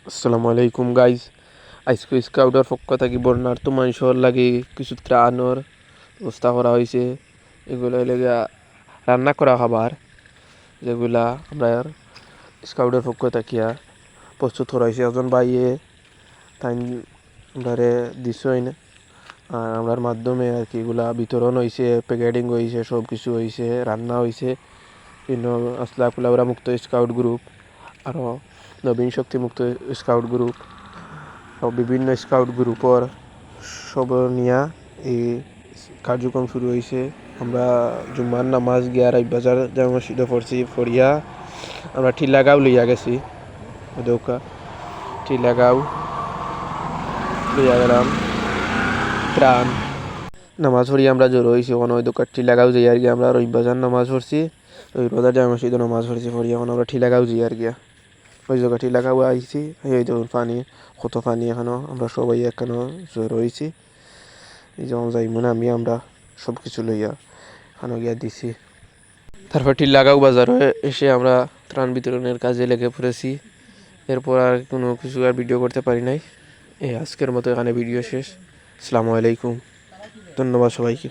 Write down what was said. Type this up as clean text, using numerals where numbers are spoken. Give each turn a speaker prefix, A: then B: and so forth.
A: আসসালামু আলাইকুম গাইজ। আজকে স্কাউটের পক্ষ থাকি বন্যার্থ মানুষের লাগি কিছু ত্রাণর ব্যবস্থা করা হয়েছে। এগুলো লেগে রান্না করা খাবার, যেগুলা আমরা স্কাউটের পক্ষ থাকিয়া প্রস্তুত করা হয়েছে। একজন বাইয়ে তাই আমরারে দিছইন, আর আমরার মাধ্যমে আর কি এগুলা বিতরণ হয়েছে, প্যাকেটিং হয়েছে, সব কিছু হয়েছে, রান্না হয়েছে। বিভিন্ন আসলা কুলাউড়া মুক্ত স্কাউট গ্রুপ, আরও নবীন শক্তি মুক্ত স্কাউট গ্রুপ ও বিভিন্ন স্কাউট গ্রুপর সব নিয়া এই কার্যক্রম শুরু হয়েছে। আমরা জুম্মার নামাজ গিয়া রাইবাজার জামা মসজিদে পড়ছি, পড়িয়া আমরা টিলাগাঁও লইয়া গেছি। দৌকা টিলাগাঁও লইয়া গেলাম ত্রাণ। নামাজ পড়ি আমরা জড়ো হয়েছি ওখানে ওই দোকান টিলাগাঁও যাই আর কি। আমরা রবিবাজার নামাজ পড়ছি, রবিবাজার জামা মসজিদে নামাজ পড়ছি, পড়ি এখন আমরা টিলাগাঁও যাই আর গিয়া। ওই জায়গা টিলাগাঁও আইছি, এই দেখুন পানি, কত পানি এখানেও। আমরা সবাই এখানে জড়ো হয়েছি, এই যেমন যাই মনে আমরা সব কিছু লইয়া এখানে গিয়া দিছি। তারপর টিলাগাঁও বাজারে এসে আমরা ত্রাণ বিতরণের কাজে লেগে পড়েছি। এরপর আর কোনো কিছু আর ভিডিও করতে পারি নাই। এই আজকের মতো এখানে ভিডিও শেষ। আসসালামু আলাইকুম, ধন্যবাদ সবাইকে।